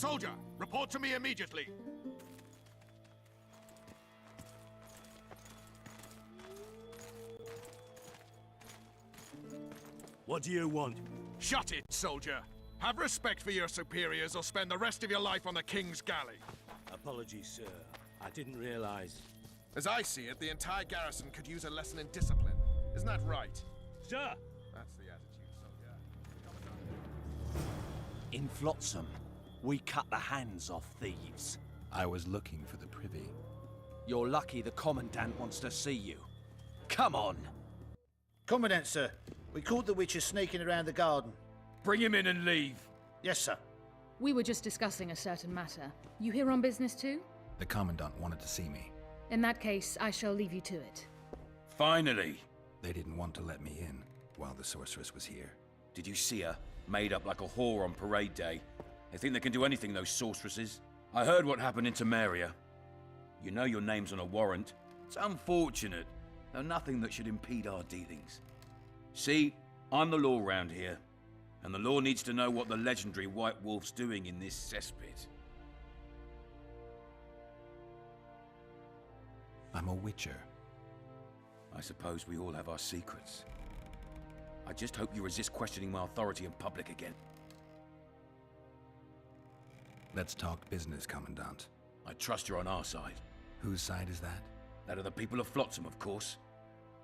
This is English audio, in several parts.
Soldier, report to me immediately. What do you want? Shut it, soldier. Have respect for your superiors or spend the rest of your life on the King's galley. Apologies, sir. I didn't realize. As I see it, the entire garrison could use a lesson in discipline. Isn't that right? Sir! That's the attitude, soldier. In Flotsam, we cut the hands off thieves. I was looking for the privy. You're lucky the Commandant wants to see you. Come on! Commandant, sir. We caught the witcher sneaking around the garden. Bring him in and leave. Yes, sir. We were just discussing a certain matter. You here on business too? The Commandant wanted to see me. In that case, I shall leave you to it. Finally! They didn't want to let me in while the sorceress was here. Did you see her? Made up like a whore on parade day. They think they can do anything, those sorceresses. I heard what happened in Temeria. You know your name's on a warrant. It's unfortunate, though nothing that should impede our dealings. See, I'm the law round here, and the law needs to know what the legendary White Wolf's doing in this cesspit. I'm a witcher. I suppose we all have our secrets. I just hope you resist questioning my authority in public again. Let's talk business, Commandant. I trust you're on our side. Whose side is that? That of the people of Flotsam, of course.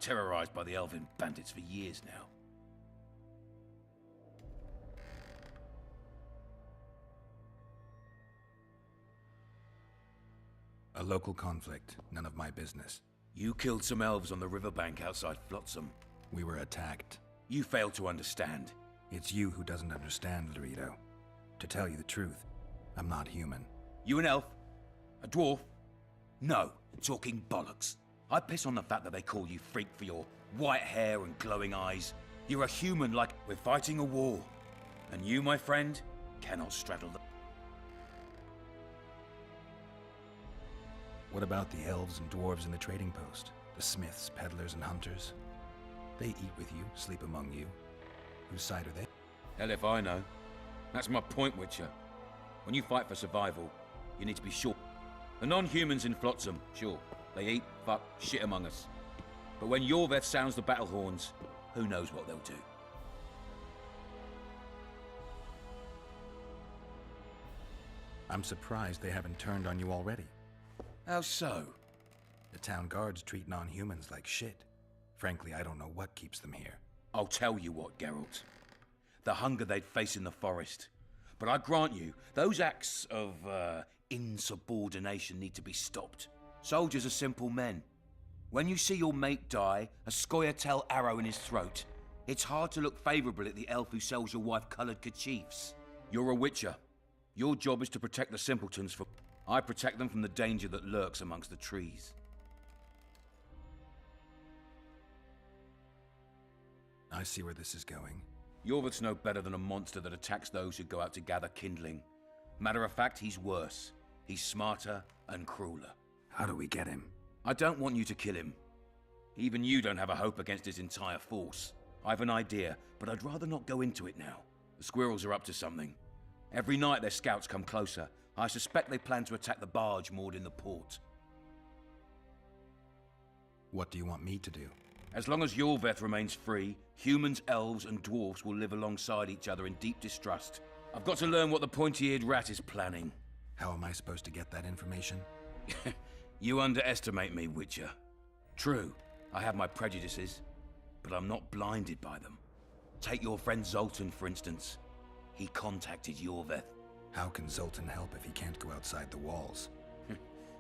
Terrorized by the elven bandits for years now. A local conflict, none of my business. You killed some elves on the riverbank outside Flotsam. We were attacked. You failed to understand. It's you who doesn't understand, Dorito. To tell you the truth, I'm not human. You an elf? A dwarf? No, talking bollocks. I piss on the fact that they call you freak for your white hair and glowing eyes. You're a human like we're fighting a war. And you, my friend, cannot straddle the... What about the elves and dwarves in the trading post? The smiths, peddlers, and hunters? They eat with you, sleep among you. Whose side are they? Hell if I know. That's my point, Witcher. When you fight for survival, you need to be sure. The non-humans in Flotsam, sure. They eat, fuck, shit among us. But when Yorveth sounds the battle horns, who knows what they'll do. I'm surprised they haven't turned on you already. How so? The town guards treat non-humans like shit. Frankly, I don't know what keeps them here. I'll tell you what, Geralt. The hunger they'd face in the forest. But I grant you, those acts of, insubordination need to be stopped. Soldiers are simple men. When you see your mate die, a scoia'tael arrow in his throat, it's hard to look favorably at the elf who sells your wife colored kerchiefs. You're a witcher. Your job is to protect the simpletons from... I protect them from the danger that lurks amongst the trees. I see where this is going. Yorveth's no better than a monster that attacks those who go out to gather kindling. Matter of fact, he's worse. He's smarter and crueler. How do we get him? I don't want you to kill him. Even you don't have a hope against his entire force. I have an idea, but I'd rather not go into it now. The squirrels are up to something. Every night their scouts come closer. I suspect they plan to attack the barge moored in the port. What do you want me to do? As long as Yorveth remains free, humans, elves, and dwarfs will live alongside each other in deep distrust. I've got to learn what the pointy-eared rat is planning. How am I supposed to get that information? You underestimate me, Witcher. True, I have my prejudices, but I'm not blinded by them. Take your friend Zoltan, for instance. He contacted Yorveth. How can Zoltan help if he can't go outside the walls?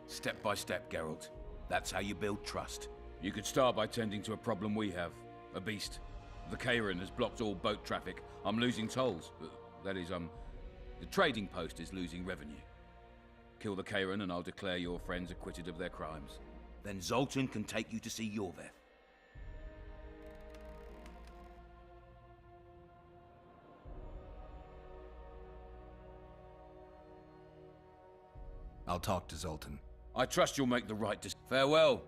Step by step, Geralt. That's how you build trust. You could start by tending to a problem we have. A beast. The Kairan has blocked all boat traffic. I'm losing tolls. That is, the trading post is losing revenue. Kill the Kairan and I'll declare your friends acquitted of their crimes. Then Zoltan can take you to see Yorveth. I'll talk to Zoltan. I trust you'll make the right decision. Farewell.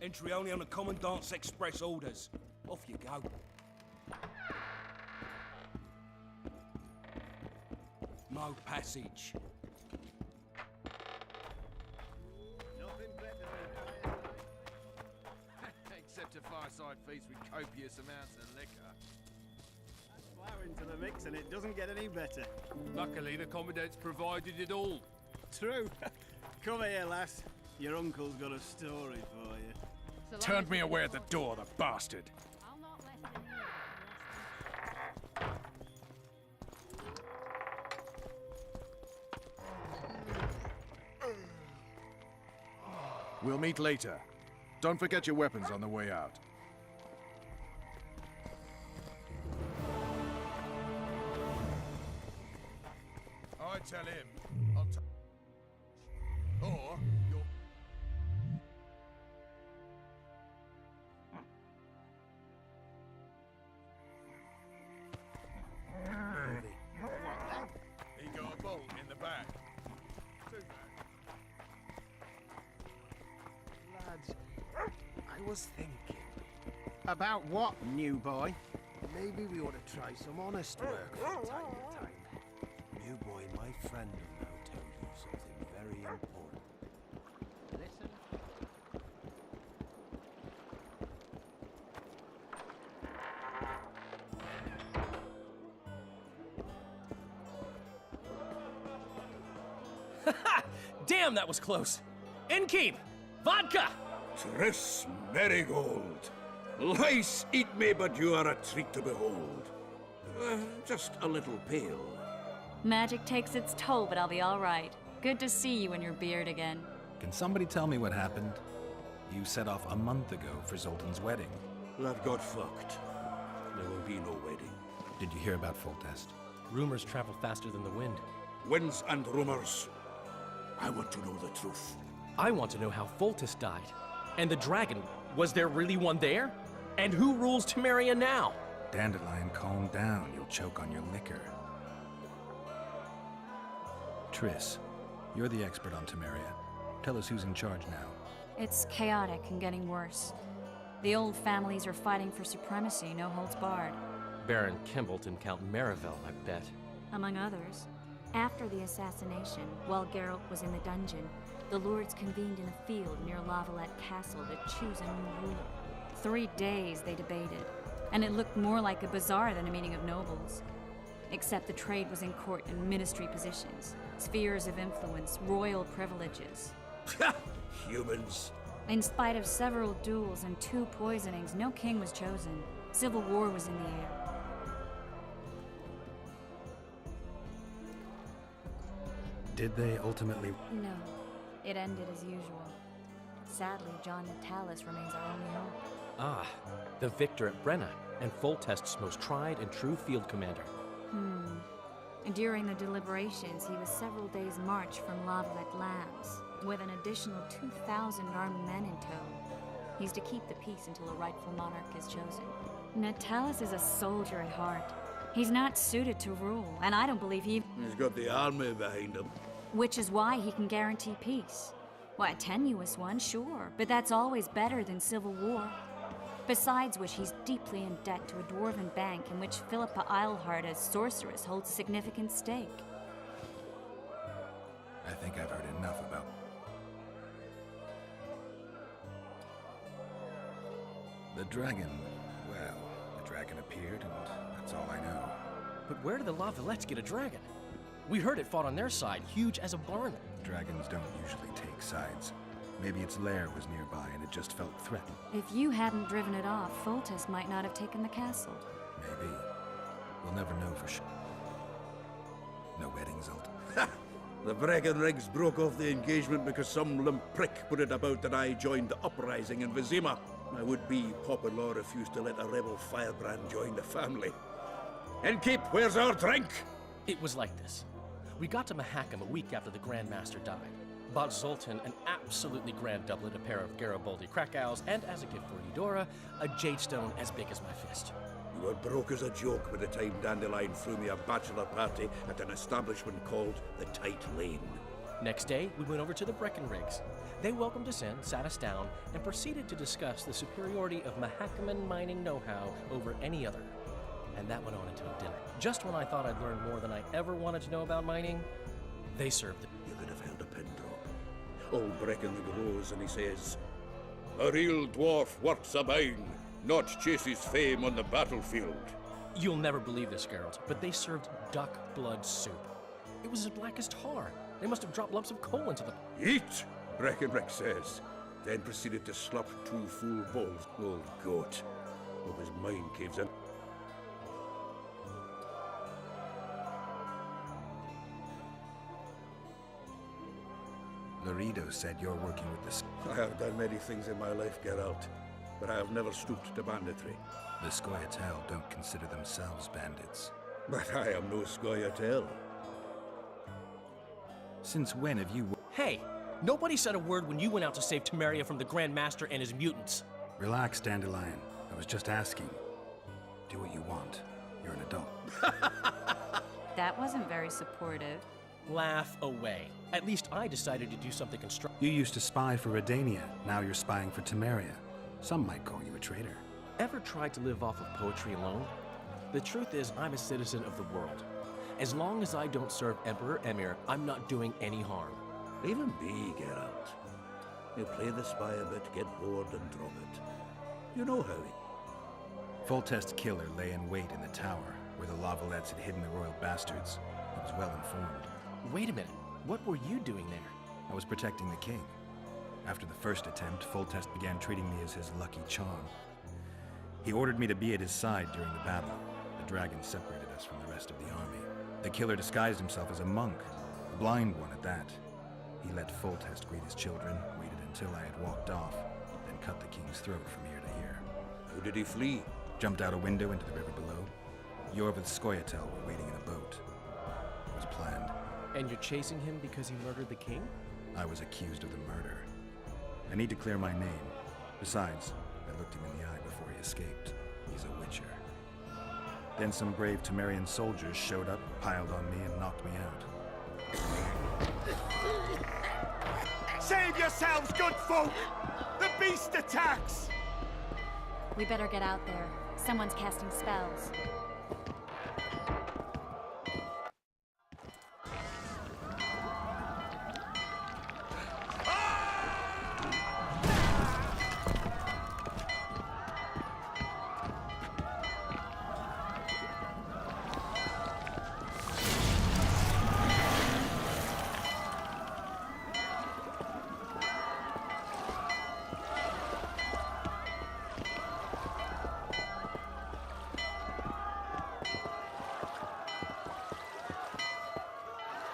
Entry only on the Commandant's express orders. Off you go. No passage. Except a fireside feast with copious amounts of liquor. Flour into the mix and it doesn't get any better. Luckily, the Commandant's provided it all. True. Come here, lass. Your uncle's got a story for you. So long Turned as me it away is- at the door, the bastard. I'll not let him in. We'll meet later. Don't forget your weapons on the way out. I tell him. Or you'll... He got a bolt in the back. Too bad. Lads, I was thinking, About what, new boy? maybe we ought to try some honest work from time to time. New boy, my friend will now tell you something very important. Listen. Damn, that was close. Innkeep! Vodka! Triss Marigold. Lice eat me, but you are a treat to behold. Just a little pale. Magic takes its toll, but I'll be all right. Good to see you and your beard again. Can somebody tell me what happened? You set off a month ago for Zoltan's wedding. That got fucked. There will be no wedding. Did you hear about Foltest? Rumors travel faster than the wind. Winds and rumors. I want to know the truth. I want to know how Foltest died. And the dragon, was there really one there? And who rules Temeria now? Dandelion, calm down. You'll choke on your liquor. Triss, you're the expert on Temeria. Tell us who's in charge now. It's chaotic and getting worse. The old families are fighting for supremacy, no holds barred. Baron Kimbalt and Count Marivel, I bet. Among others. After the assassination, while Geralt was in the dungeon, the lords convened in a field near Lavalette Castle to choose a new ruler. 3 days they debated, and it looked more like a bazaar than a meeting of nobles. Except the trade was in court and ministry positions, spheres of influence, royal privileges. Humans. In spite of several duels and 2 poisonings, no king was chosen. Civil war was in the air. Did they ultimately... No, it ended as usual. Sadly, John Natalis remains our only hope. Ah, the victor at Brenna, and Foltest's most tried and true field commander. During the deliberations, he was several days' march from Lavalette Lands, with an additional 2,000 armed men in tow. He's to keep the peace until a rightful monarch is chosen. Natalis is a soldier at heart. He's not suited to rule, and I don't believe he... He's got the army behind him. Which is why he can guarantee peace. Well, a tenuous one, sure, but that's always better than civil war. Besides which, he's deeply in debt to a dwarven bank in which Philippa Eilhart, as sorceress, holds a significant stake. I think I've heard enough about... The dragon. Well, the dragon appeared, and that's all I know. But where did the Lavalettes get a dragon? We heard it fought on their side, huge as a barn. Dragons don't usually take sides. Maybe its lair was nearby and it just felt threatened. If you hadn't driven it off, Foltest might not have taken the castle. Maybe. We'll never know for sure. No wedding, Zolt. The Breckenrigs broke off the engagement because some limp prick put it about that I joined the uprising in Vizima. My would-be Popper-law refused to let a rebel firebrand join the family. Innkeep, where's our drink? It was like this. We got to Mahakam a week after the Grand Master died. Bought Zoltan an absolutely grand doublet, a pair of Garibaldi Krakows, and as a gift for Eudora, a jade stone as big as my fist. You were broke as a joke by the time Dandelion threw me a bachelor party at an establishment called the Tight Lane. Next day, we went over to the Breckenriggs. They welcomed us in, sat us down, and proceeded to discuss the superiority of Mahakaman mining know-how over any other. And that went on until dinner. Just when I thought I'd learned more than I ever wanted to know about mining, they served it. You could have held a pin drop. Old Brecken grows and he says, "A real dwarf works a mine, not chases fame on the battlefield." You'll never believe this, Geralt, but they served duck blood soup. It was as black as tar. They must have dropped lumps of coal into the... "Eat," Breckenrick says, then proceeded to slop 2 full bowls. Old goat. Hope his mind caves in. Laredo said you're working with the... I have done many things in my life, Geralt, but I have never stooped to banditry. The Scoia'tael don't consider themselves bandits. But I am no Scoia'tael. Since when have you... Hey! Nobody said a word when you went out to save Temeria from the Grand Master and his mutants. Relax, Dandelion. I was just asking. Do what you want. You're an adult. That wasn't very supportive. Laugh away. At least I decided to do something constructive. You used to spy for Redania. Now you're spying for Temeria. Some might call you a traitor. Ever tried to live off of poetry alone? The truth is, I'm a citizen of the world. As long as I don't serve Emperor Emir, I'm not doing any harm. Even me, Geralt. You play the spy a bit, get bored and drop it. You know how he... Foltest's killer lay in wait in the tower, where the Lavalettes had hidden the royal bastards. He was well informed. Wait a minute. What were you doing there? I was protecting the king. After the first attempt, Foltest began treating me as his lucky charm. He ordered me to be at his side during the battle. The dragon separated us from the rest of the army. The killer disguised himself as a monk, a blind one at that. He let Foltest greet his children, waited until I had walked off, then cut the king's throat from ear to ear. How did he flee? Jumped out a window into the river below. Yorvith's Scoia'tael were waiting in a boat. It was planned. And you're chasing him because he murdered the king? I was accused of the murder. I need to clear my name. Besides, I looked him in the eye before he escaped. He's a witcher. Then some brave Temerian soldiers showed up, piled on me, and knocked me out. Save yourselves, good folk! The beast attacks! We better get out there. Someone's casting spells.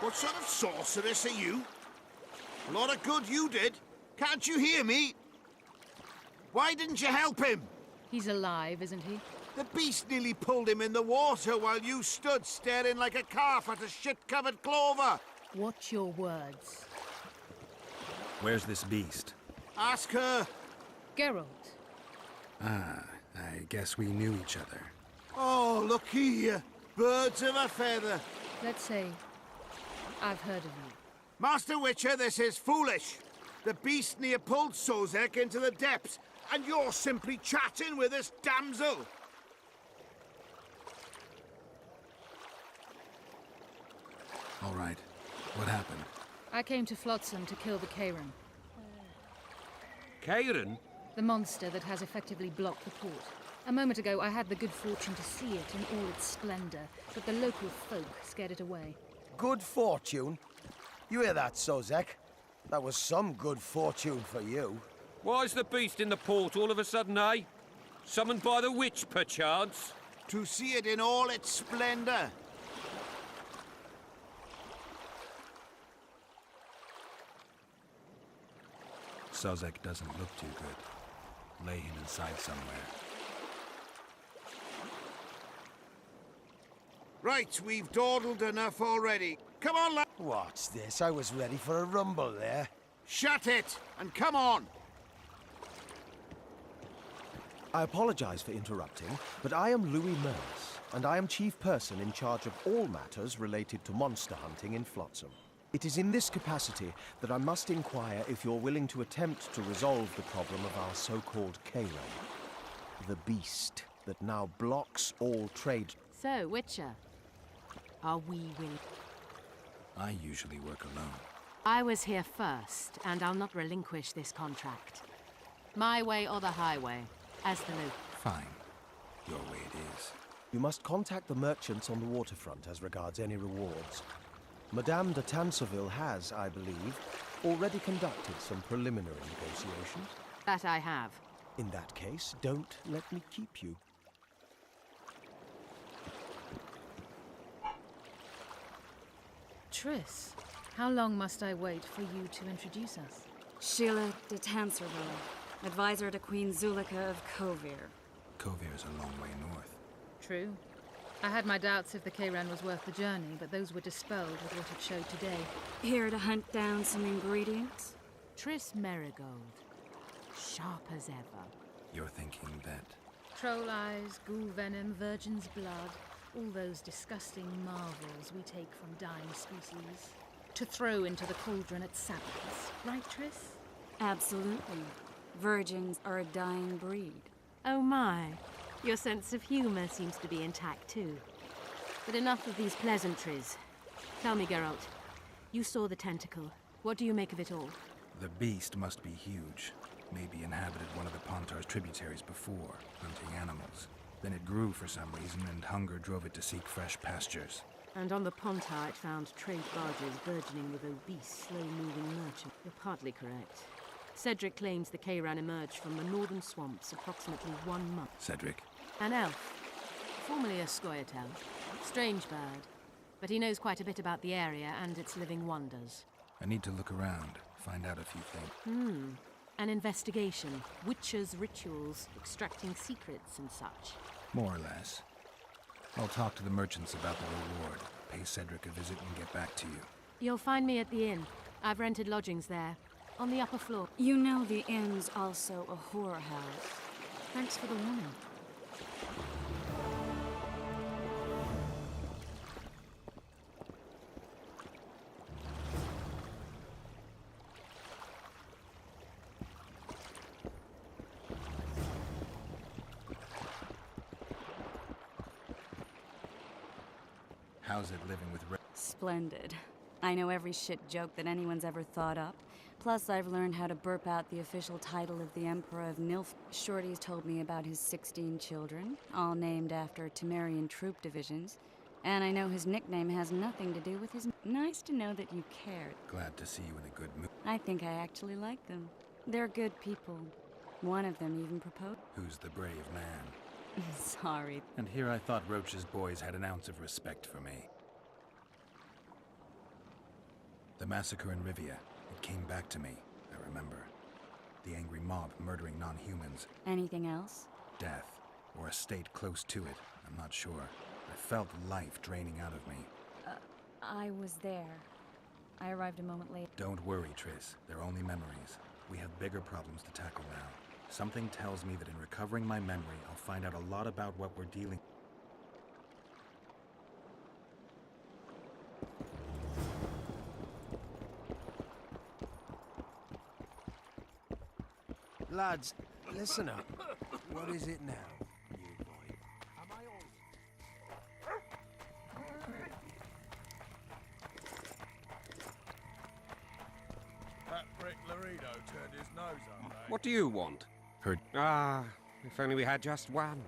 What sort of sorceress are you? A lot of good you did. Can't you hear me? Why didn't you help him? He's alive, isn't he? The beast nearly pulled him in the water while you stood staring like a calf at a shit-covered clover. Watch your words. Where's this beast? Ask her. Geralt. Ah, I guess we knew each other. Oh, look here. Birds of a feather. Let's say I've heard of you. Master Witcher, this is foolish. The beast near pulled Sozek into the depths, and you're simply chatting with this damsel. All right. What happened? I came to Flotsam to kill the Karen, Karen? the monster that has effectively blocked the port. A moment ago, I had the good fortune to see it in all its splendor, but the local folk scared it away. Good fortune? You hear that, Sozek? That was some good fortune for you. Why's the beast in the port all of a sudden, eh? Summoned by the witch, perchance? To see it in all its splendor. Sozek doesn't look too good. Lay him inside somewhere. Right, we've dawdled enough already. Come on, lad. What's this? I was ready for a rumble there. Shut it, and come on. I apologize for interrupting, but I am Louis Merce, and I am chief person in charge of all matters related to monster hunting in Flotsam. It is in this capacity that I must inquire if you're willing to attempt to resolve the problem of our so-called Karen, the beast that now blocks all trade. So, Witcher, are we willing? I usually work alone. I was here first, and I'll not relinquish this contract. My way or the highway, as the local. Fine. Your way it is. You must contact the merchants on the waterfront as regards any rewards. Madame de Tanseville has, I believe, already conducted some preliminary negotiations. That I have. In that case, don't let me keep you. Triss, how long must I wait for you to introduce us? Sheila de Tanserville, advisor to Queen Zulika of Kovir. Kovir's a long way north. True. I had my doubts if the Kayran was worth the journey, but those were dispelled with what it showed today. Here to hunt down some ingredients? Triss Merigold. Sharp as ever. You're thinking that... Troll eyes, ghoul venom, virgin's blood, all those disgusting marvels we take from dying species to throw into the cauldron at Sabbaths. Right, Triss? Absolutely. Virgins are a dying breed. Oh my. Your sense of humor seems to be intact too. But enough of these pleasantries. Tell me, Geralt. You saw the tentacle. What do you make of it all? The beast must be huge. Maybe inhabited one of the Pontar's tributaries before, hunting animals. Then it grew for some reason, and hunger drove it to seek fresh pastures. And on the Pontar it found trade barges burgeoning with obese, slow-moving merchants. You're partly correct. Cedric claims the Kayran emerged from the northern swamps approximately 1 month. Cedric? An elf. Formerly a Scoia'tael. Strange bird. But he knows quite a bit about the area and its living wonders. I need to look around, find out a few things. An investigation. Witches' rituals, extracting secrets and such. More or less. I'll talk to the merchants about the reward, pay Cedric a visit and get back to you. You'll find me at the inn. I've rented lodgings there. On the upper floor. You know the inn's also a whore house. Thanks for the warning. How's it living with Splendid. I know every shit joke that anyone's ever thought up. Plus, I've learned how to burp out the official title of the Emperor of Nilf. Shorty's told me about his 16 children, all named after Temerian troop divisions. And I know his nickname has nothing to do with his... Nice to know that you cared. Glad to see you in a good mood. I think I actually like them. They're good people. One of them even proposed. Who's the brave man? Sorry. And here I thought Roach's boys had an ounce of respect for me. The massacre in Rivia. It came back to me, I remember. The angry mob murdering non-humans. Anything else? Death, or a state close to it, I'm not sure. I felt life draining out of me. I was there. I arrived a moment late. Don't worry, Triss. They're only memories. We have bigger problems to tackle now. Something tells me that in recovering my memory, I'll find out a lot about what we're dealing with. Lads, listen up. What is it now, new boy? That prick Laredo turned his nose up, eh? What do you want? Heard. Ah, if only we had just one.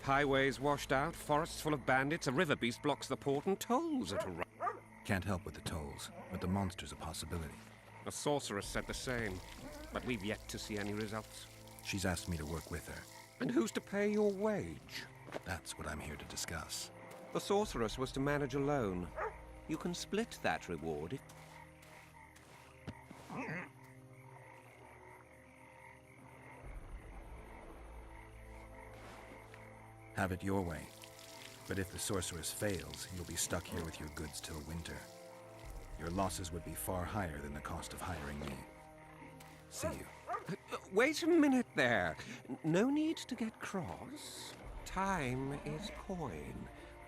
Highways washed out, forests full of bandits, a river beast blocks the port, and tolls at a Can't help with the tolls, but the monster's a possibility. A sorceress said the same, but we've yet to see any results. She's asked me to work with her. And who's to pay your wage? That's what I'm here to discuss. The sorceress was to manage alone. You can split that reward if... Have it your way. But if the sorceress fails, you'll be stuck here with your goods till winter. Your losses would be far higher than the cost of hiring me. See you. Wait a minute there. No need to get cross. Time is coin.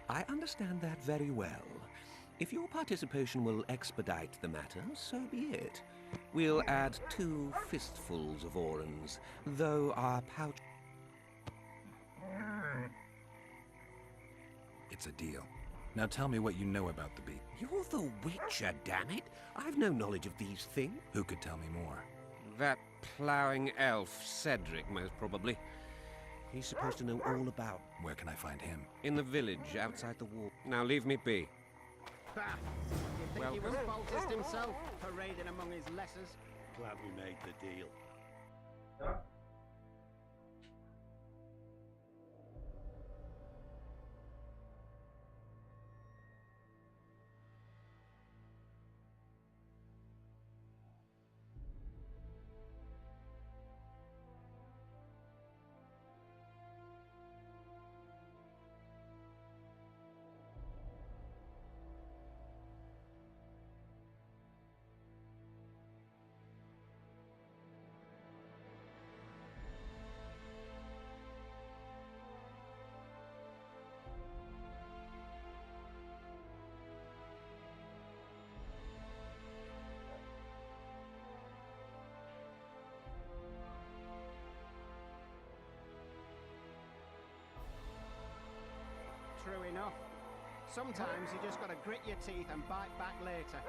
I understand that very well. If your participation will expedite the matter, so be it. We'll add 2 fistfuls of orans, though our pouch... It's a deal. Now tell me what you know about the beast. You're the Witcher, damn it! I've no knowledge of these things. Who could tell me more? That ploughing elf, Cedric, most probably. He's supposed to know all about... Where can I find him? In the village, outside the wall. Now leave me be. Ha! You think he was Baltist himself, parading among his lessers? Glad we made the deal. True enough. Sometimes you just gotta grit your teeth and bite back later.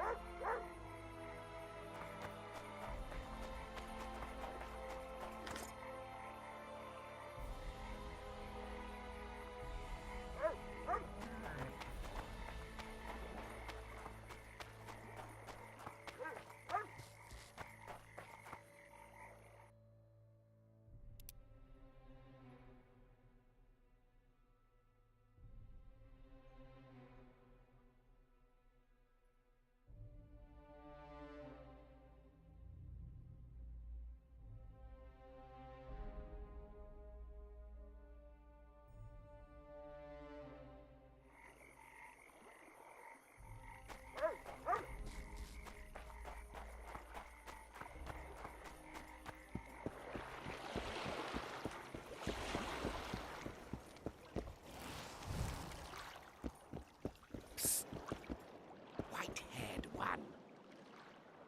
White-haired one,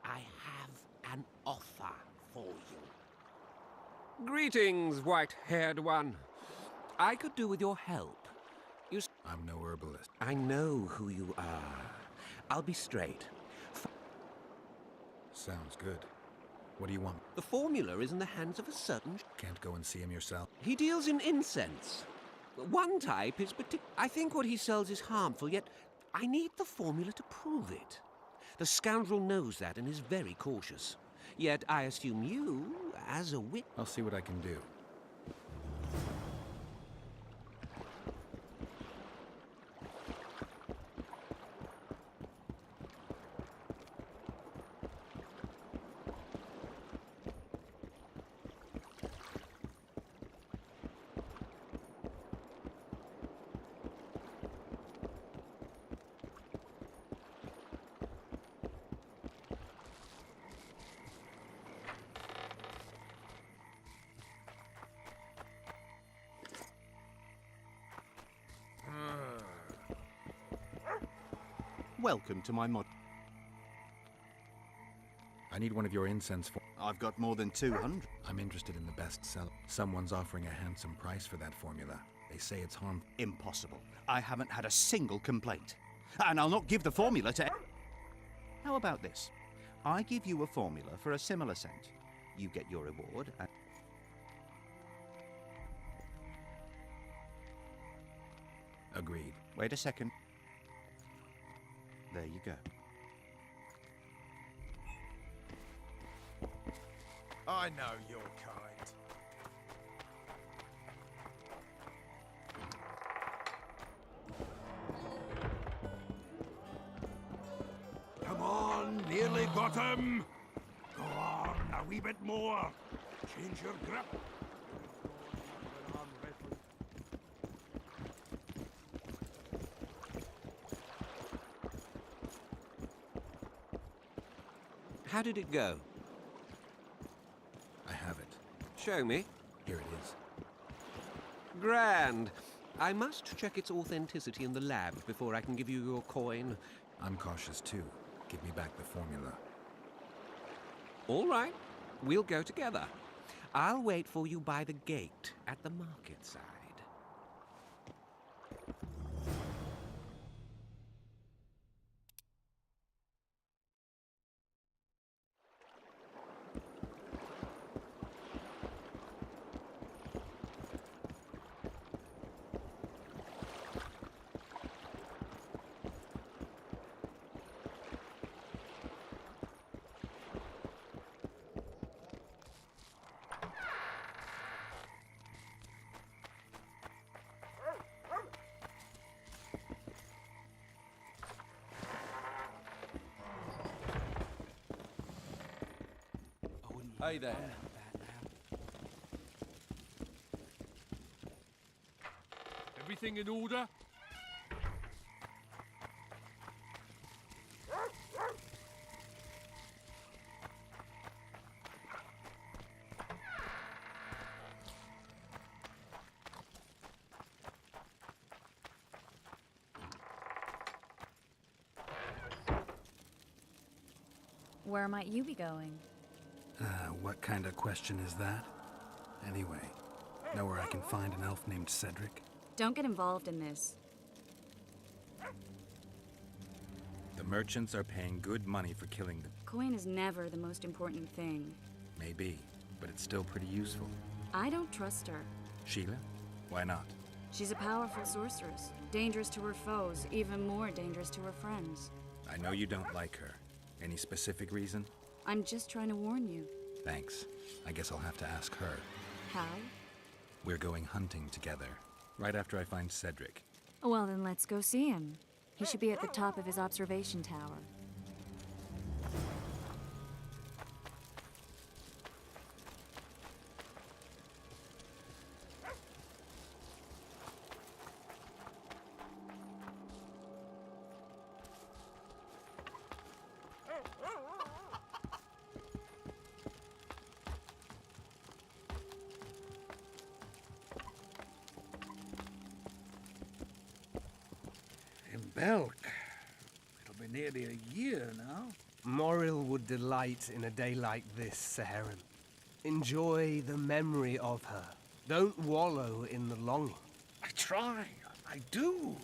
I have an offer for you. Greetings, white-haired one. I could do with your help. I'm no herbalist. I know who you are. I'll be straight. Sounds good. What do you want? The formula is in the hands of a certain... Can't go and see him yourself? He deals in incense. One type is I think what he sells is harmful, yet I need the formula to prove it. The scoundrel knows that and is very cautious. Yet I assume you, as a wit... I'll see what I can do. Welcome to my mod. I need one of your incense for... I've got more than 200. I'm interested in the best seller. Someone's offering a handsome price for that formula. They say it's harmful. Impossible. I haven't had a single complaint. And I'll not give the formula to... How about this? I give you a formula for a similar scent. You get your reward and... Agreed. Wait a second. There you go. I know your kind. Come on, nearly got him. Go on, a wee bit more. Change your grip. How did it go? I have it. Show me. Here it is. Grand. I must check its authenticity in the lab before I can give you your coin. I'm cautious too. Give me back the formula. All right, we'll go together. I'll wait for you by the gate at the market side. Hey there. Everything in order? Where might you be going? What kind of question is that? Anyway, know where I can find an elf named Cedric? Don't get involved in this. The merchants are paying good money for killing them. Coin is never the most important thing. Maybe, but it's still pretty useful. I don't trust her. Sheila? Why not? She's a powerful sorceress. Dangerous to her foes, even more dangerous to her friends. I know you don't like her. Any specific reason? I'm just trying to warn you. Thanks. I guess I'll have to ask her. How? We're going hunting together, right after I find Cedric. Well, then let's go see him. He should be at the top of his observation tower. Belk. It'll be nearly a year now. Moril would delight in a day like this, Sir Heron. Enjoy the memory of her. Don't wallow in the longing. I try. I do.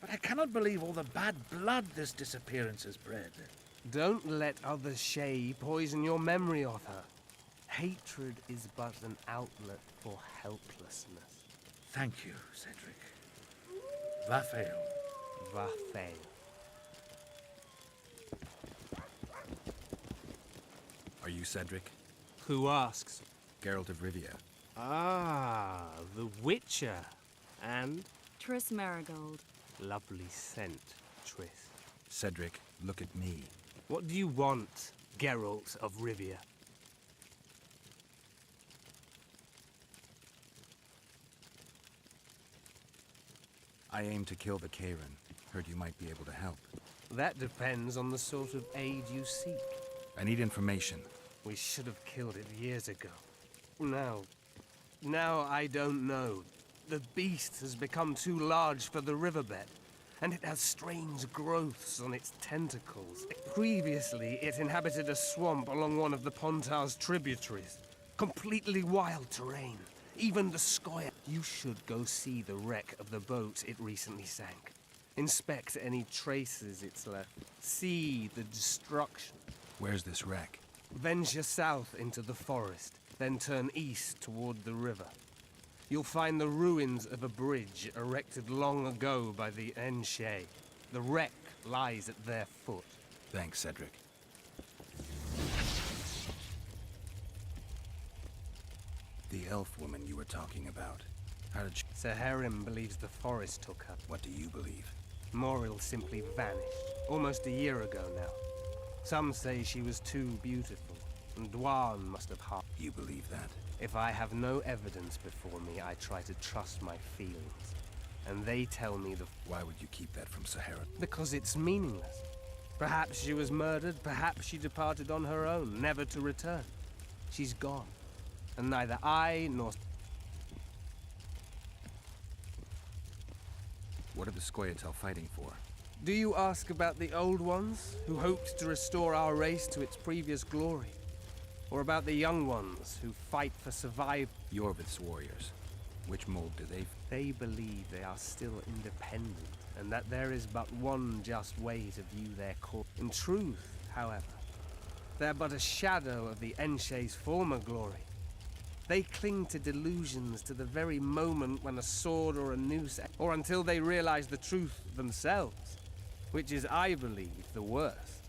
But I cannot believe all the bad blood this disappearance has bred. Don't let others' shade poison your memory of her. Hatred is but an outlet for helplessness. Thank you, Cedric. Vafael. Vafael. Are you Cedric? Who asks? Geralt of Rivia. Ah, the Witcher. And? Triss Marigold. Lovely scent, Triss. Cedric, look at me. What do you want, Geralt of Rivia? I aim to kill the Karen. Heard you might be able to help. That depends on the sort of aid you seek. I need information. We should have killed it years ago. Now I don't know. The beast has become too large for the riverbed, and it has strange growths on its tentacles. Previously, it inhabited a swamp along one of the Pontar's tributaries. Completely wild terrain. Even the Scoia. You should go see the wreck of the boat it recently sank. Inspect any traces it's left. See the destruction. Where's this wreck? Venture south into the forest, then turn east toward the river. You'll find the ruins of a bridge erected long ago by the Enshe. The wreck lies at their foot. Thanks, Cedric. The elf woman you were talking about. How did she... Sir Heron believes the forest took her. What do you believe? Moril simply vanished, almost a year ago now. Some say she was too beautiful, and Dwan must have harmed. You believe that? If I have no evidence before me, I try to trust my feelings. And they tell me the... Why would you keep that from Sir Heron? Because it's meaningless. Perhaps she was murdered, perhaps she departed on her own, never to return. She's gone. And neither I nor... What are the Scoia'tael fighting for? Do you ask about the old ones, who hoped to restore our race to its previous glory? Or about the young ones, who fight for survival? Yorvith's warriors. Which mold do they... They believe they are still independent, and that there is but one just way to view their course. In truth, however, they're but a shadow of the Enshe's former glory. They cling to delusions to the very moment when a sword or a noose, or until they realize the truth themselves, which is, I believe, the worst.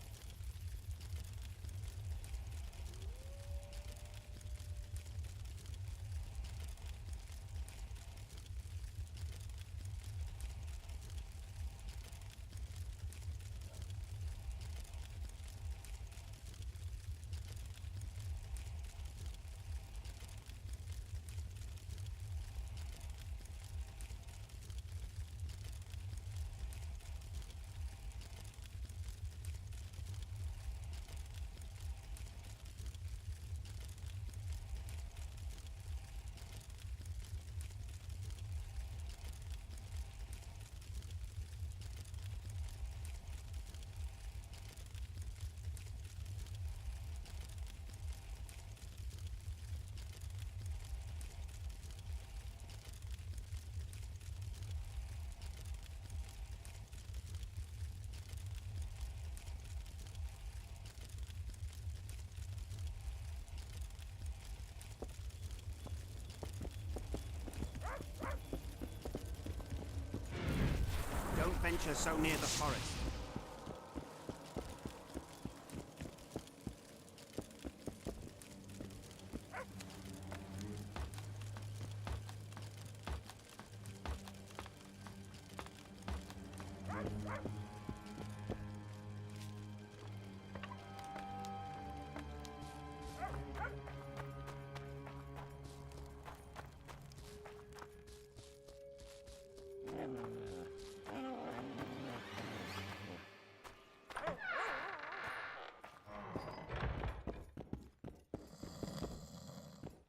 Don't venture so near the forest.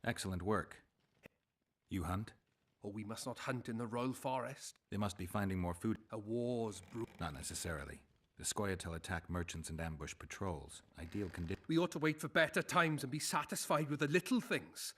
Excellent work. You hunt? Oh, we must not hunt in the royal forest. They must be finding more food. A war's brew. Not necessarily. The Scoia'tael attack merchants and ambush patrols. Ideal condition. We ought to wait for better times and be satisfied with the little things.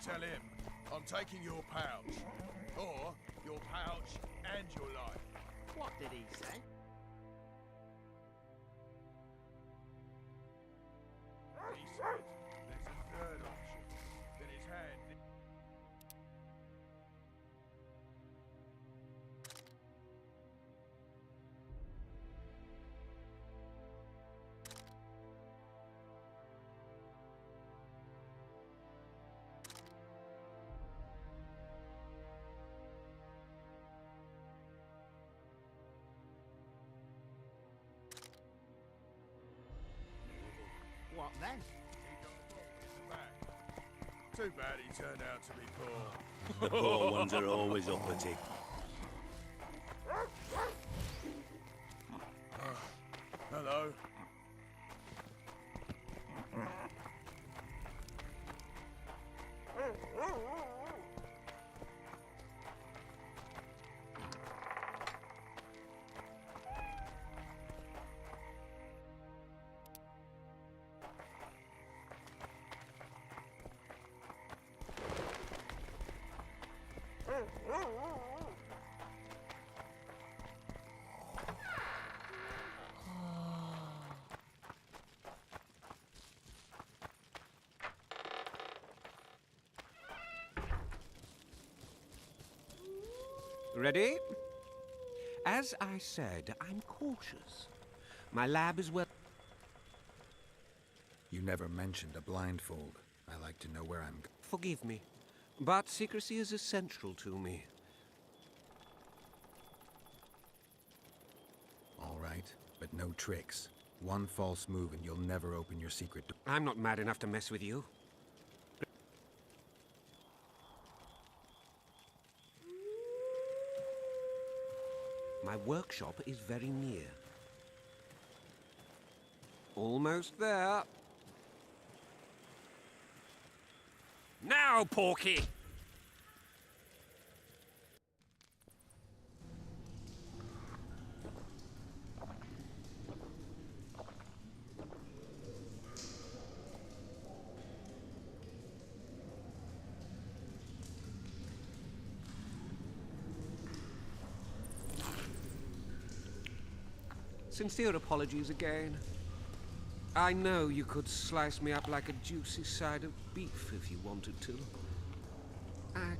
tell him I'm taking your pouch. Or your pouch and your life. What did he say? He said there's a third option. That his hand... What then? Too bad he turned out to be poor. The poor ones are always uppity. Hello. Ready? As I said, I'm cautious. My lab is well... You never mentioned a blindfold. I like to know where I'm... Forgive me, but secrecy is essential to me. All right, but no tricks. One false move and you'll never open your secret door. I'm not mad enough to mess with you. My workshop is very near. Almost there. Now, Porky! Sincere apologies again. I know you could slice me up like a juicy side of beef if you wanted to. I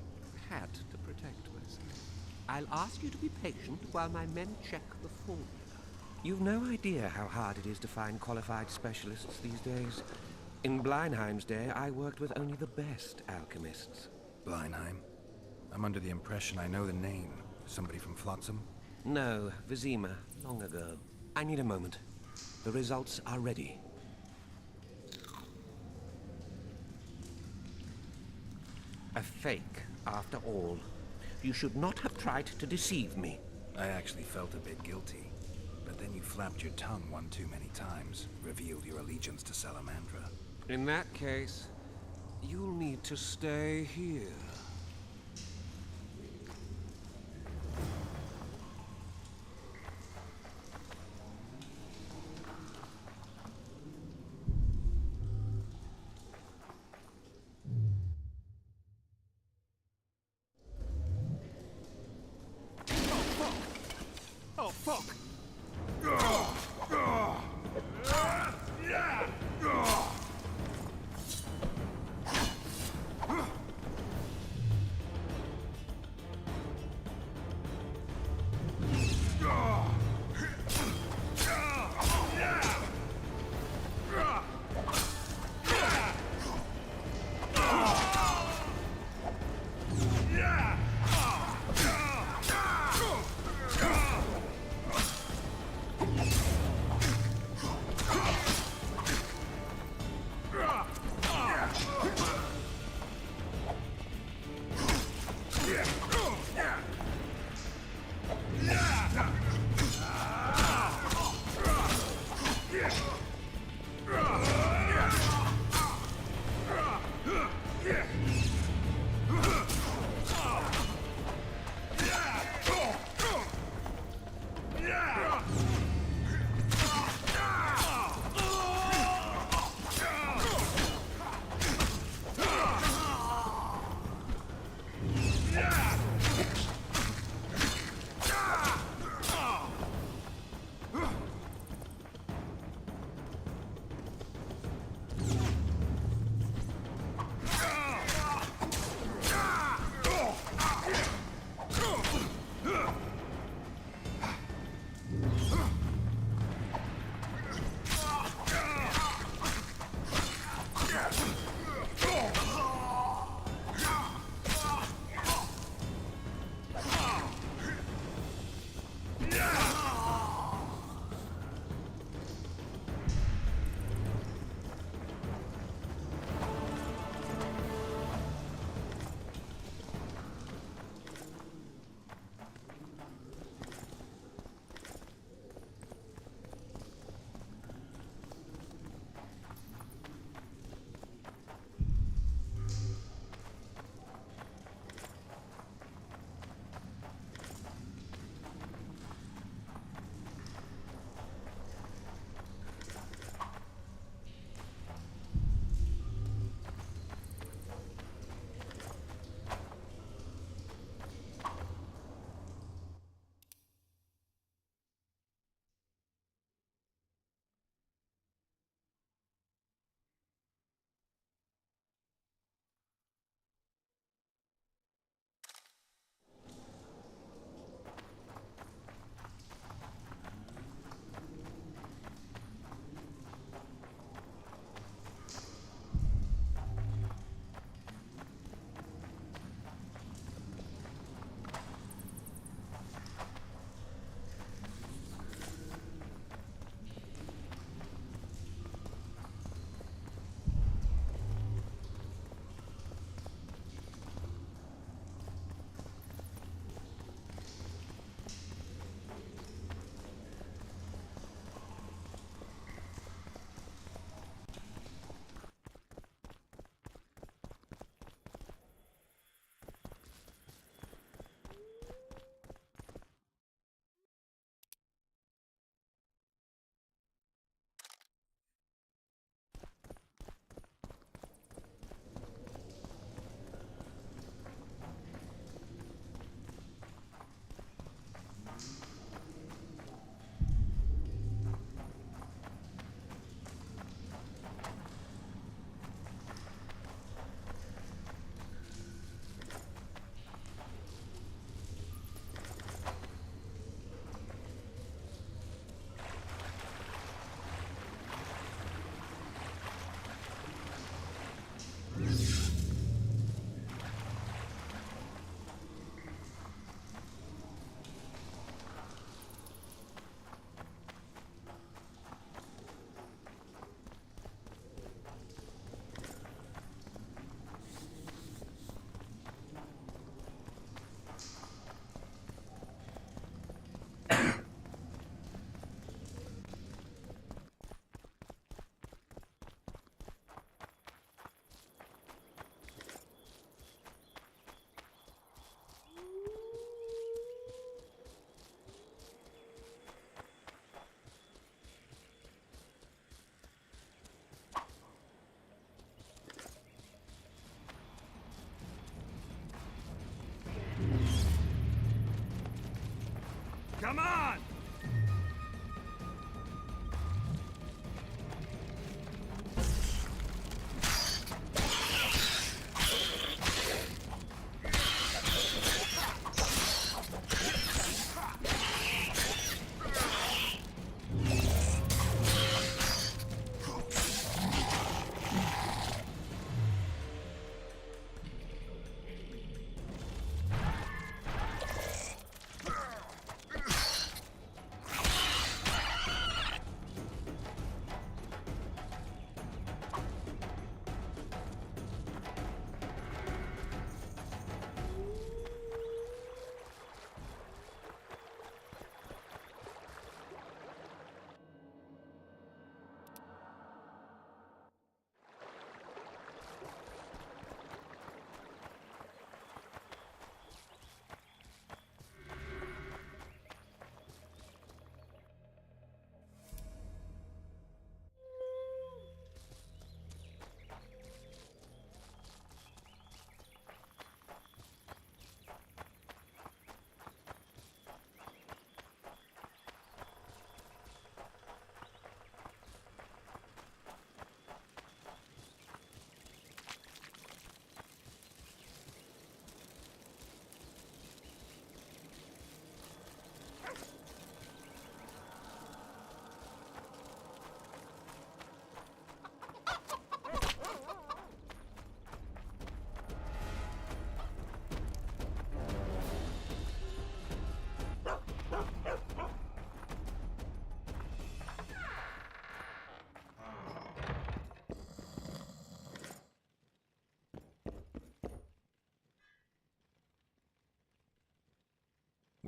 had to protect myself. I'll ask you to be patient while my men check the formula. You've no idea how hard it is to find qualified specialists these days. In Bleinheim's day, I worked with only the best alchemists. Bleinheim? I'm under the impression I know the name. Somebody from Flotsam? No, Vizima, long ago. I need a moment. The results are ready. A fake, after all. You should not have tried to deceive me. I actually felt a bit guilty. But then you flapped your tongue one too many times, revealed your allegiance to Salamandra. In that case, you'll need to stay here. Oh, fuck!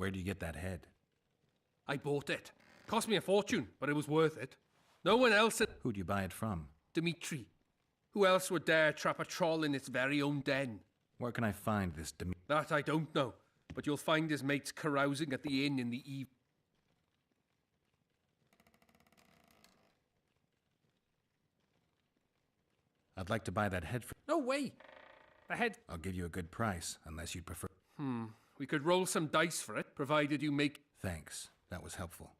Where'd you get that head? I bought it. Cost me a fortune, but it was worth it. No one else had... Who'd you buy it from? Dimitri. Who else would dare trap a troll in its very own den? Where can I find this Dimitri? That I don't know, but you'll find his mates carousing at the inn in the evening. I'd like to buy that head for... No way! The head... I'll give you a good price, unless you'd prefer... We could roll some dice for it, provided you make... Thanks. That was helpful.